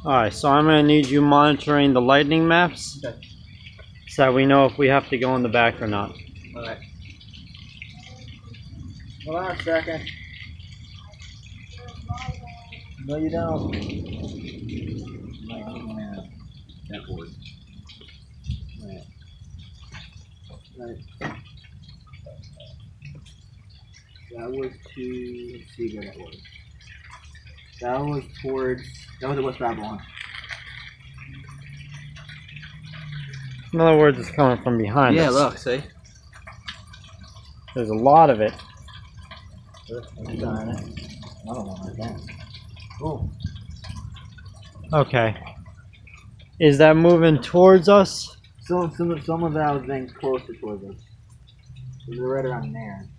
Alright, so I'm going to need you monitoring the lightning maps. Okay. So that we know if we have to go in the back or not. Alright. Hold on a second. No, you don't. Lightning map. That word. Right. Right. That was to, let's see where that was. That was towards, that was at West Babylon. In other words, it's coming from behind us. Yeah, look, see? There's a lot of it. I don't want like that. Oh. Okay. Is that moving towards us? Some of that was getting closer towards us. They're right around there.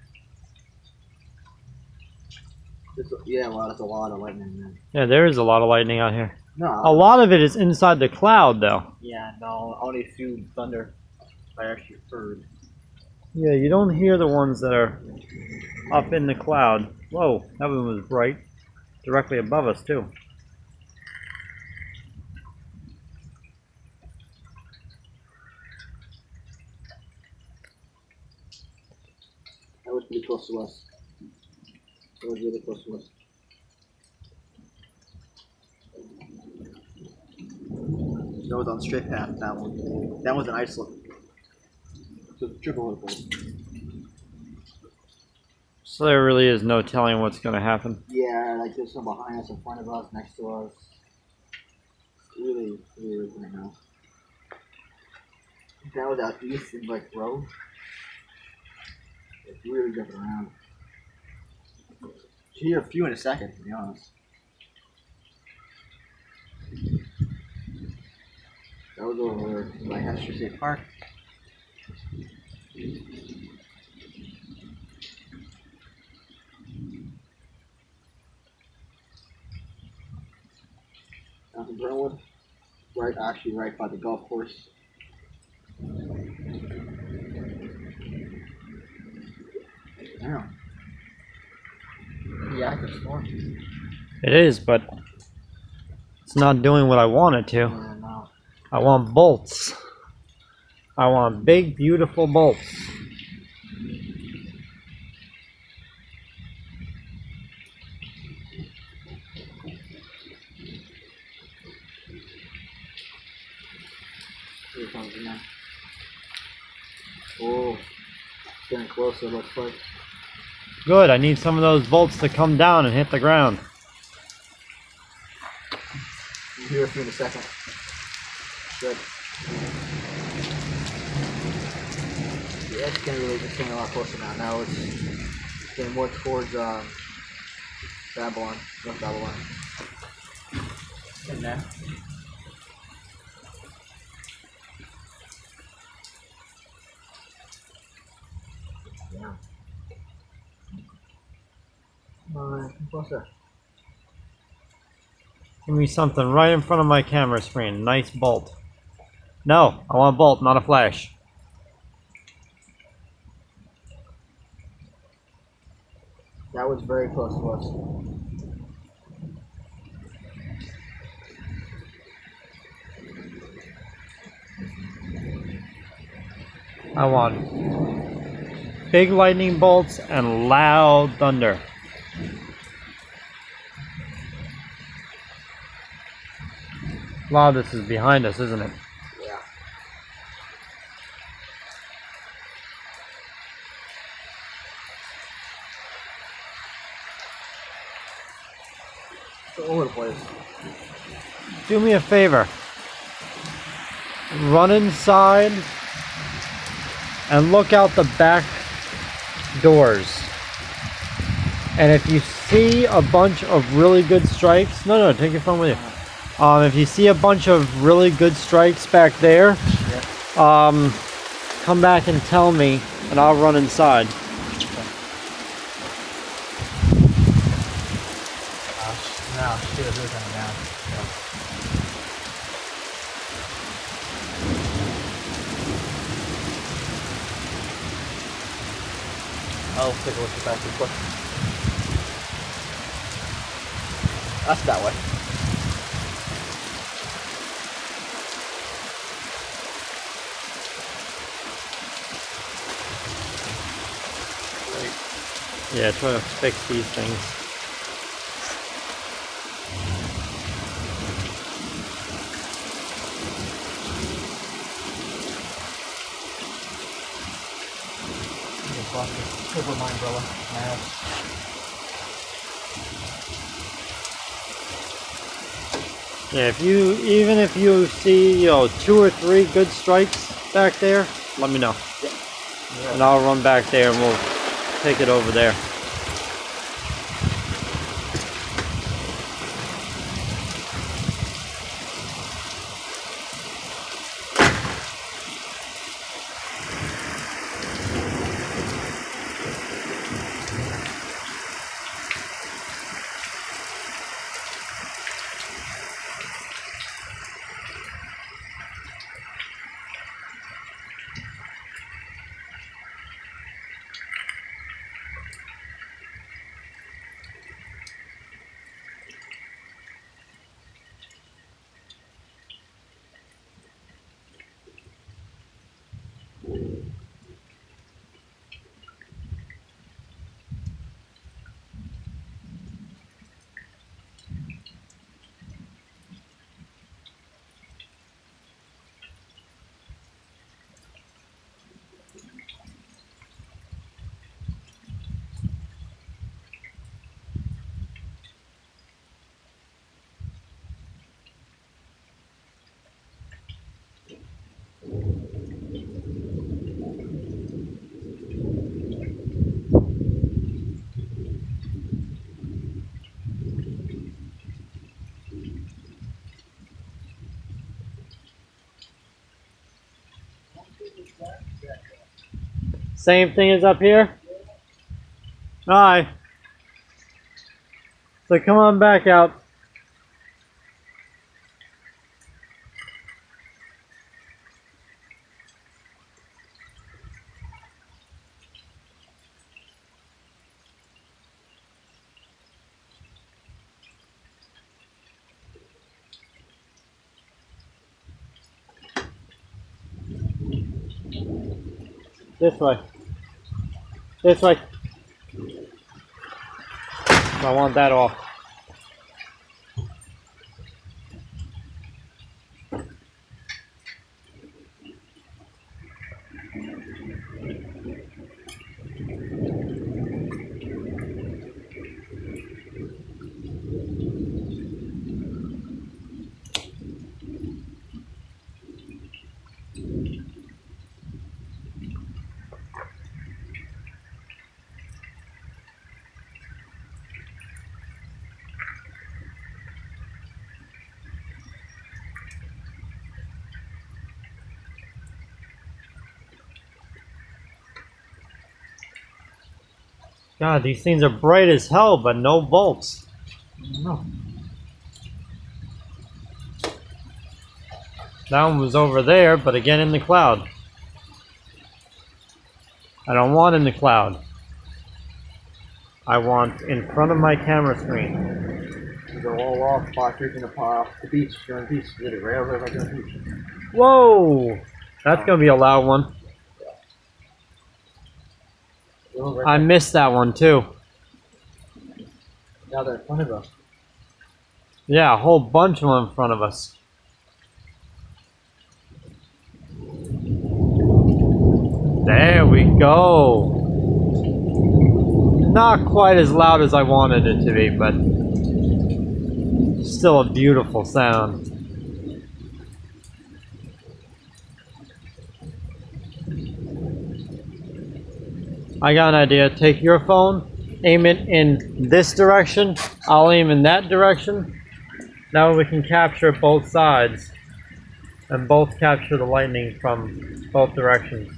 Yeah, well, that's a lot of lightning there. Yeah, there is a lot of lightning out here. No. A lot of it is inside the cloud, though. Yeah, no, only a few thunder I actually heard. Yeah, you don't hear the ones that are up in the cloud. Whoa, that one was right directly above us, too. That was pretty close to us. That was really close to us. That was on straight path, that one. That was in Iceland. So triple hit. So there really is no telling what's going to happen. Yeah, like there's some behind us, in front of us, next to us. Really weird right now. That was out east in like road. It's really jumping around. Should hear a few in a second, to be honest. That was over by Hester State Park. Down to Brentwood. Right, actually right by the golf course. Damn. Yeah, active storm. It is, but it's not doing what I want it to. Yeah, no. I want bolts. I want big, beautiful bolts. Here it comes again. Oh, getting closer, looks like. Good, I need some of those bolts to come down and hit the ground. You'll hear a few in a second. Good. Yeah, it's getting a lot closer now. Now it's getting more towards Babylon, North Babylon. And now. Yeah. Come closer. Give me something right in front of my camera screen. Nice bolt. No, I want a bolt, not a flash. That was very close to us. I want big lightning bolts and loud thunder. A lot of this is behind us, isn't it? Yeah. It's all over the place. Do me a favor. Run inside and look out the back doors. And if you see a bunch of really good strikes, no, take your phone with you. If you see a bunch of really good strikes back there, come back and tell me, and I'll run inside. No, shit, they're coming down. I'll take a look at that real quick. That's that way. Yeah, try to fix these things. Over my umbrella. Yeah, even if you see, 2 or 3 good strikes back there, let me know. Yeah. And I'll run back there and we'll take it over there. Same thing as up here? Alright. So come on back out. This way. This way. I want that off. God, these things are bright as hell, but no bolts. No. That one was over there, but again in the cloud. I don't want in the cloud. I want in front of my camera screen. You go all off, you're gonna pop the beach, you're on the beach, you did it right over there like on the beach. Whoa! That's gonna be a loud one. I missed that one too. Now they're in front of us. Yeah, a whole bunch of them in front of us. There we go. Not quite as loud as I wanted it to be, but still a beautiful sound. I got an idea. Take your phone, aim it in this direction. I'll aim in that direction. Now we can capture both sides and both capture the lightning from both directions.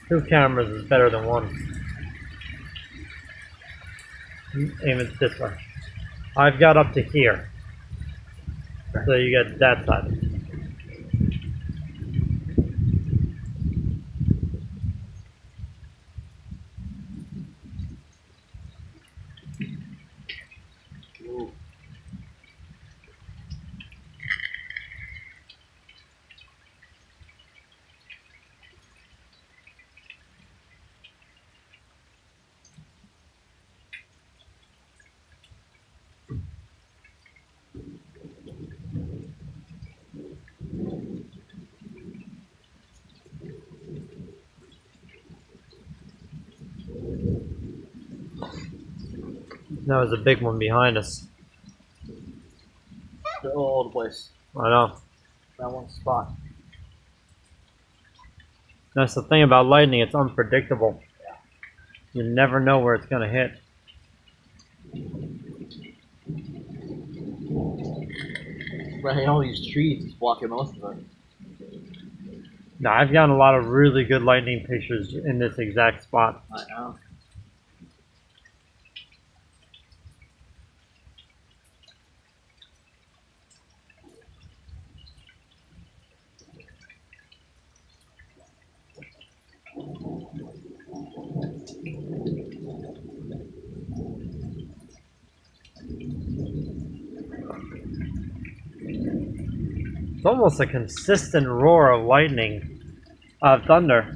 2 cameras is better than 1. Aim it this way. I've got up to here. So you get that side. Ooh. That was a big one behind us. They're all over the place. I know. That one spot. That's the thing about lightning, it's unpredictable. Yeah. You never know where it's going to hit. Right, all these trees is blocking most of it. Now, I've gotten a lot of really good lightning pictures in this exact spot. I know. It's almost a consistent roar of lightning, of thunder.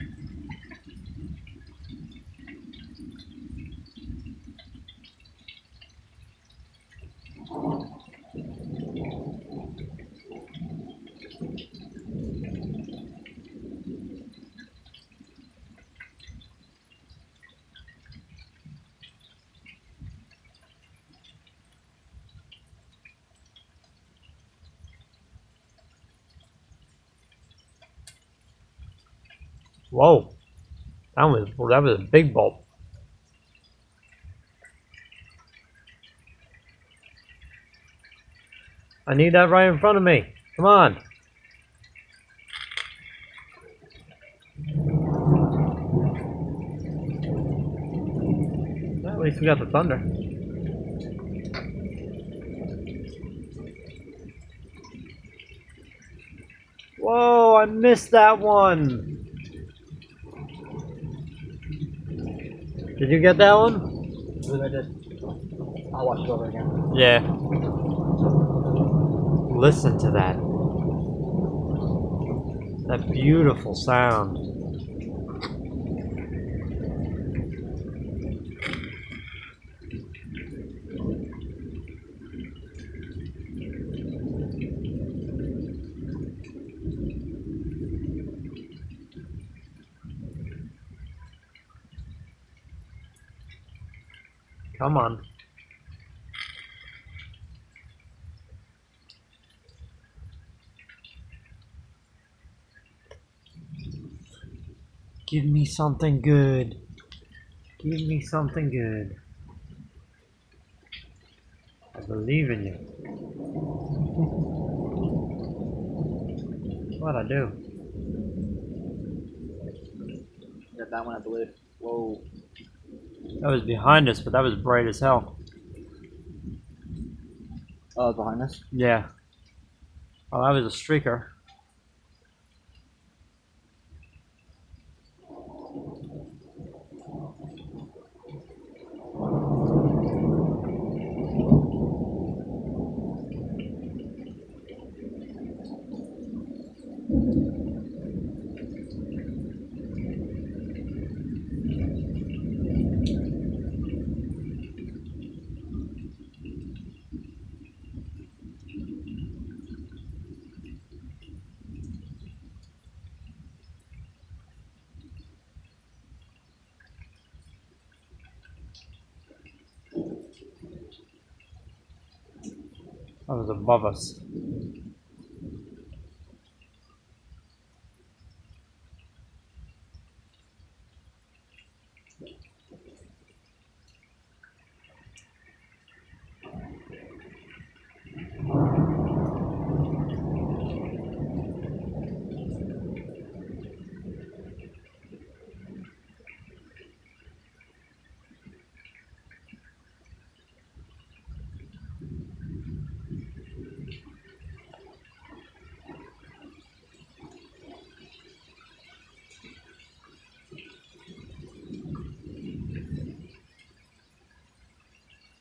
Whoa, that was a big bolt. I need that right in front of me. Come on. Well, at least we got the thunder. Whoa, I missed that one. Did you get that one? I believe I did. I'll watch it over again. Yeah. Listen to that. That beautiful sound. Come on. Give me something good. Give me something good. I believe in you. What'd I do? Got that one, I believe. Whoa. That was behind us, but that was bright as hell. Oh, it's behind us? Yeah. Oh, that was a streaker. That was above us.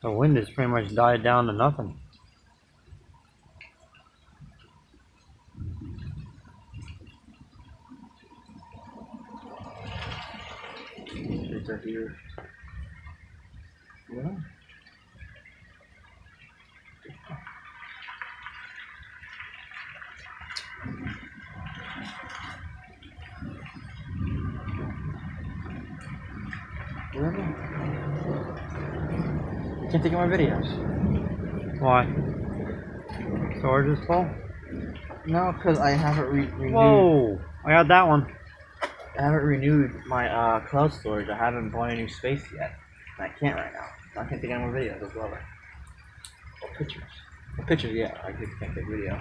The wind has pretty much died down to nothing. Trees are here. Yeah. Where am I? Can't take my videos. Why? Storage is full? No, because I haven't renewed. Whoa! I got that one. I haven't renewed my cloud storage. I haven't bought any space yet. And I can't right now. I can't take any more videos as well. Or pictures. Well, pictures, yeah. I just can't take video.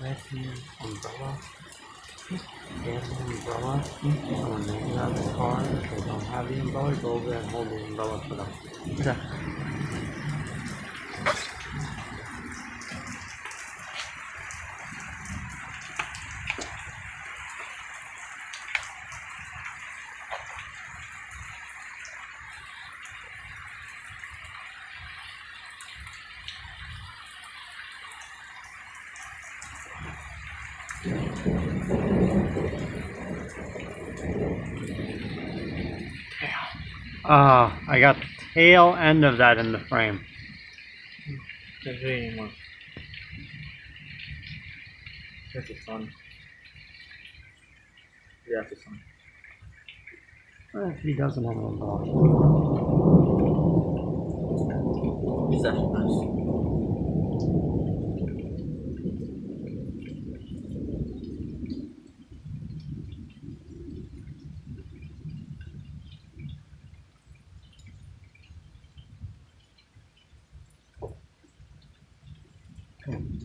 That's the umbrella. Get the umbrella. When they get out of the car, if they don't have the umbrella, go over and hold the umbrella for them. Okay. I got the tail end of that in the frame. Can't do it anymore. This is fun. Yeah, this is fun. What if he doesn't have an umbrella? It's actually nice.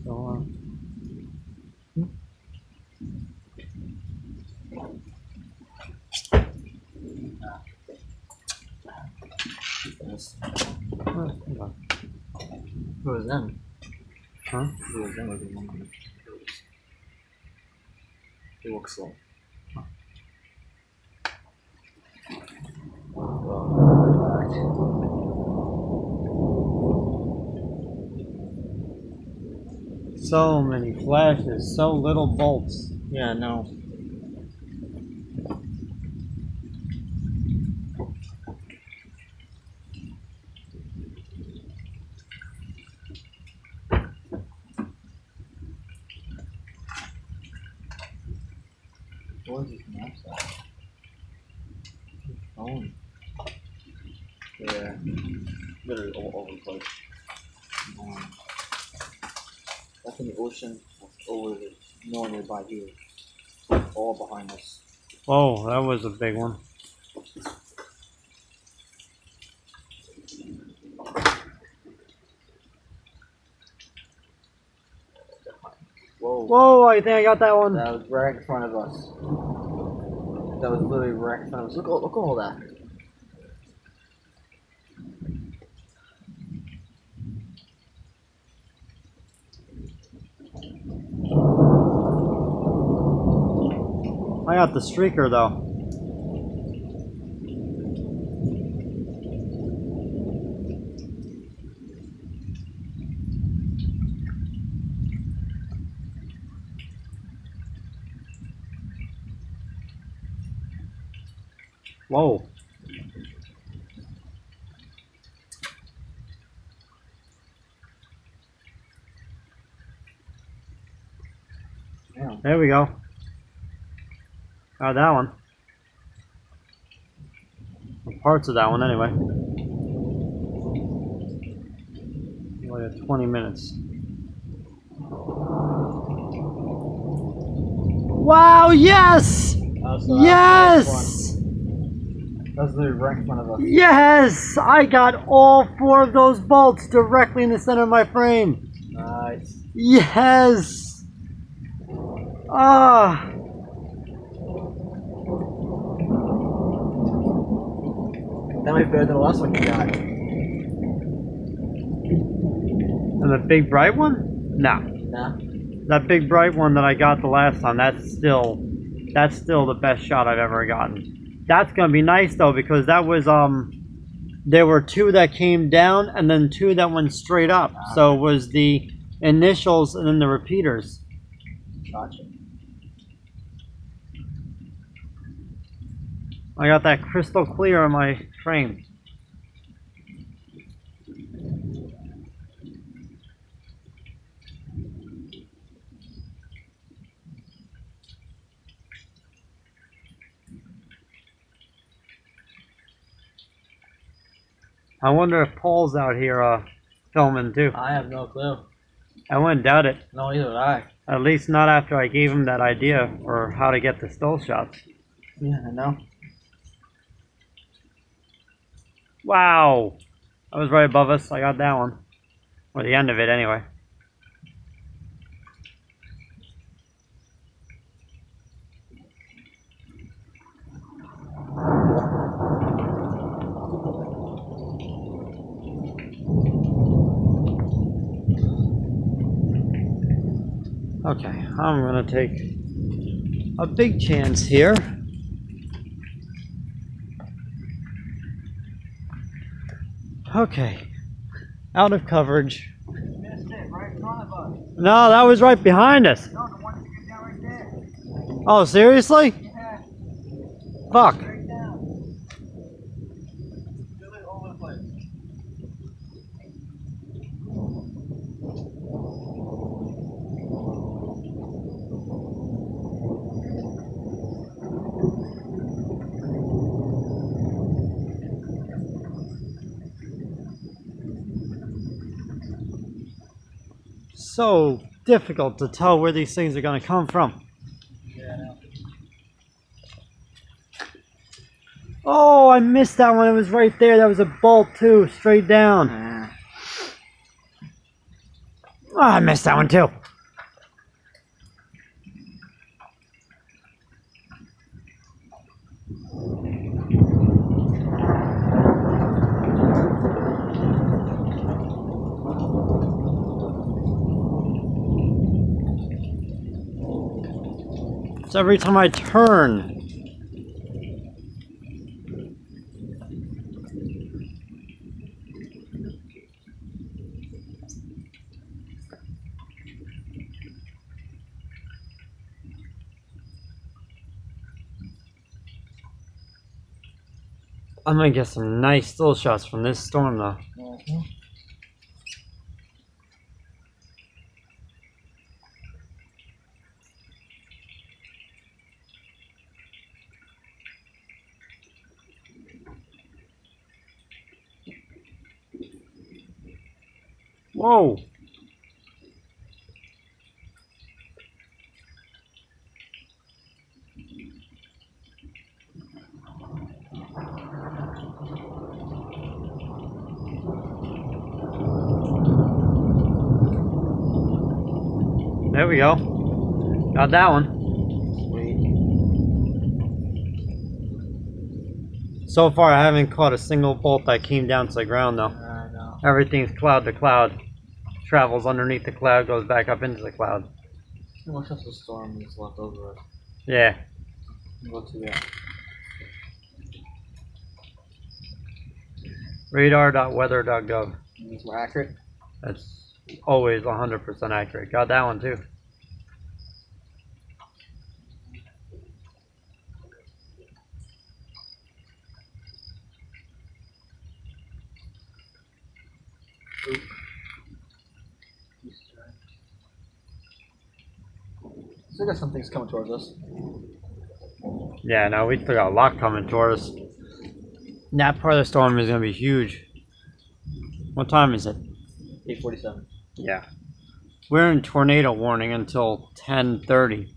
So, Yes. hold on. Who was them? Huh? Who was them? They walk slow. So many flashes, so little bolts. Yeah, no. What is this map at? Phone. Yeah. Literally all over the place. That's in the ocean. That's over there. No one nearby here. All behind us. Whoa, that was a big one. Whoa. Whoa, I think I got that one. That was right in front of us. That was literally right in front of us. Look at all that. I got the streaker though. Whoa. Yeah. There we go. Got that one. Or parts of that one anyway. Only got 20 minutes. Wow, yes! So Yes! That's literally right in front of us. Yes! I got all 4 of those bolts directly in the center of my frame. Nice. Yes! Ah! That might be better than the last one you got. And the big bright one? No. Nah. That big bright one that I got the last time, that's still the best shot I've ever gotten. That's gonna be nice though, because that was there were 2 that came down and then 2 that went straight up. So it was the initials and then the repeaters. Gotcha. I got that crystal clear on my frame. I wonder if Paul's out here filming too. I have no clue. I wouldn't doubt it. No, either would I. At least not after I gave him that idea for how to get the still shots. Yeah, I know. Wow! That was right above us. I got that one. Or the end of it anyway. Okay, I'm gonna take a big chance here. Okay, out of coverage. Missed it right in front of us. No, that was right behind us. No, the one that came down right there. Oh, seriously? Yeah, Fuck. straight down. Literally all over the place. So difficult to tell where these things are gonna come from. Yeah, I know. Oh, I missed that one. It was right there. That was a bolt too, straight down. Oh, I missed that one too. So every time I turn, I'm gonna get some nice still shots from this storm though. Whoa! There we go. Got that one. Sweet. So far, I haven't caught a single bolt that came down to the ground though. I know. Everything's cloud to cloud. Travels underneath the cloud, goes back up into the cloud. What's just a storm that's left over us? Yeah. What's that? Radar.weather.gov. It's more accurate. That's always 100% accurate. Got that one too. Still got some things coming towards us. Yeah, no, we still got a lot coming toward us. That part of the storm is going to be huge. What time is it? 8:47. Yeah. We're in tornado warning until 10:30.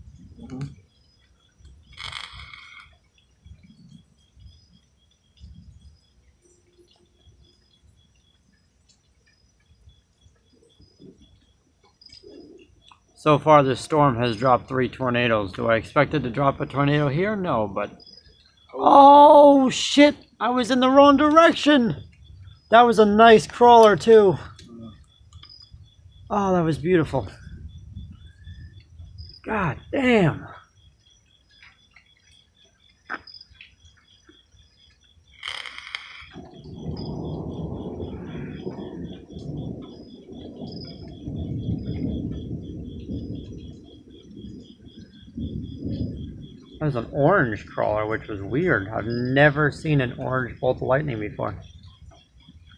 So far, this storm has dropped 3 tornadoes. Do I expect it to drop a tornado here? No, but... Oh, shit! I was in the wrong direction! That was a nice crawler, too. Oh, that was beautiful. God damn. That was an orange crawler, which was weird. I've never seen an orange bolt of lightning before.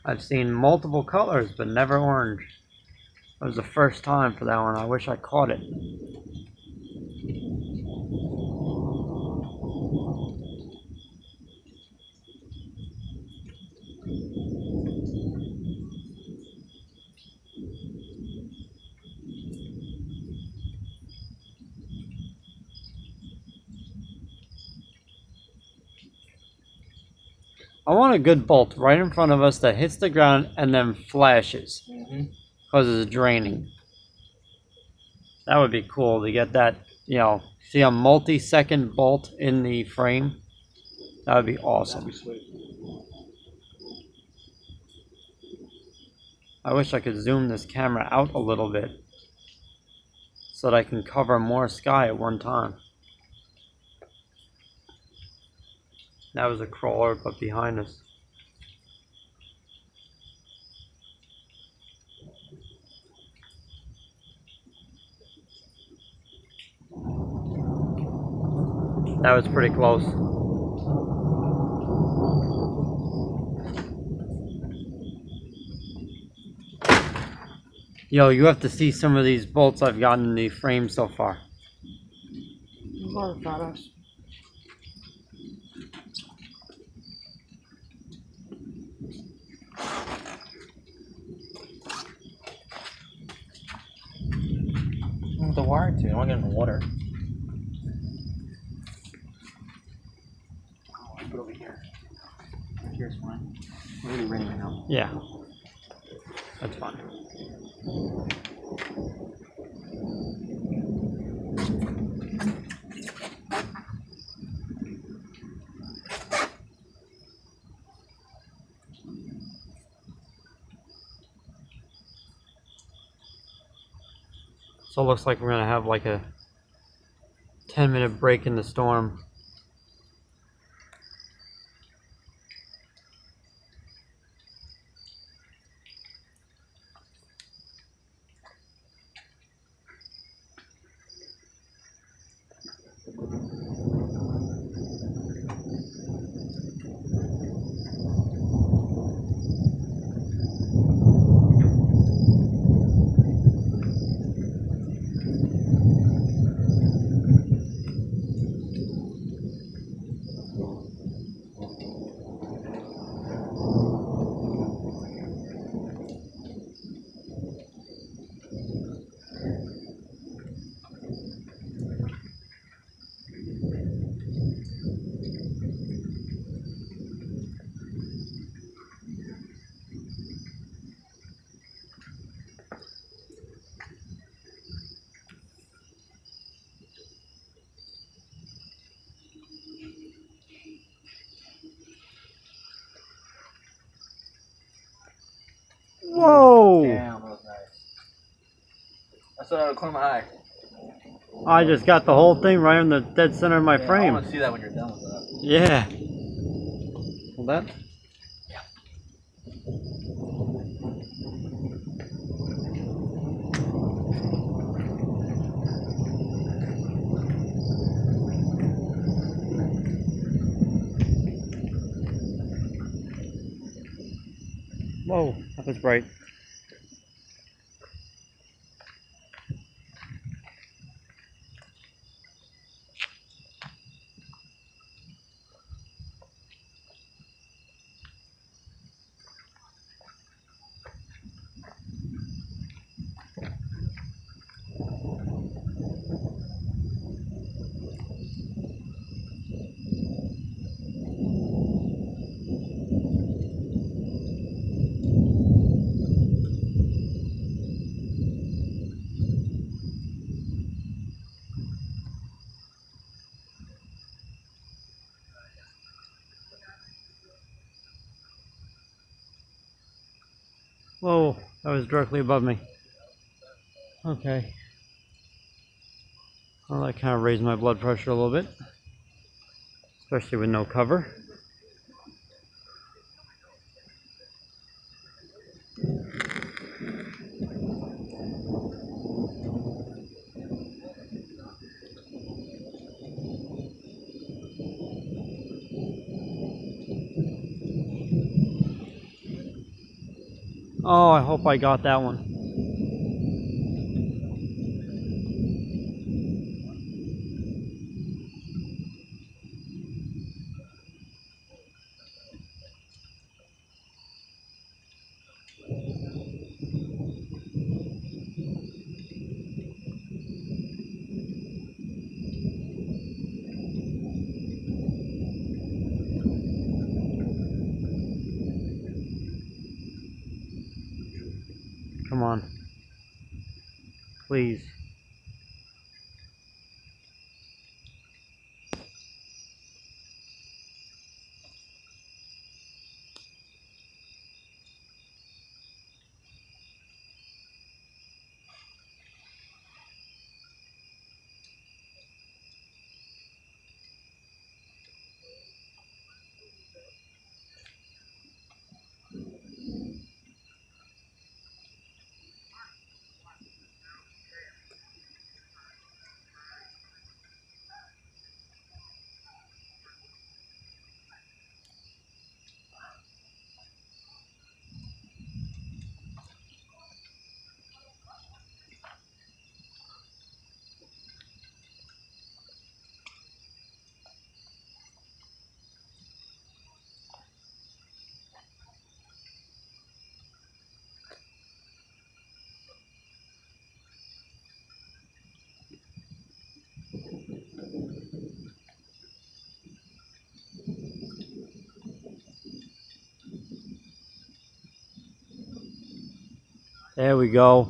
I've seen multiple colors, but never orange. It was the first time for that one. I wish I caught it. I want a good bolt right in front of us that hits the ground and then flashes. Because it's draining. That would be cool to get that, you know, see a multi-second bolt in the frame. That would be awesome. That'd be sweet. I wish I could zoom this camera out a little bit so that I can cover more sky at one time. That was a crawler, but behind us. That was pretty close. Yo, you have to see some of these bolts I've gotten in the frame so far. With the wire too. I want to get in the water. Oh, I put it over here. Here's fine. It's really raining right now. Yeah, that's fine. So it looks like we're gonna have like a 10-minute break in the storm. Whoa! Damn, that was nice. I saw that out of the corner of my eye. I just got the whole thing right in the dead center of my Yeah, I frame. want to see that when you're done with that. Yeah. Hold that. Yeah. Whoa, that was bright. Whoa, that was directly above me. Okay. Well, that kind of raised my blood pressure a little bit, especially with no cover. Oh, I hope I got that one. Come on. Please. There we go.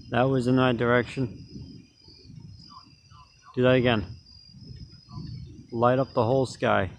That was in that direction. Do that again. Light up the whole sky.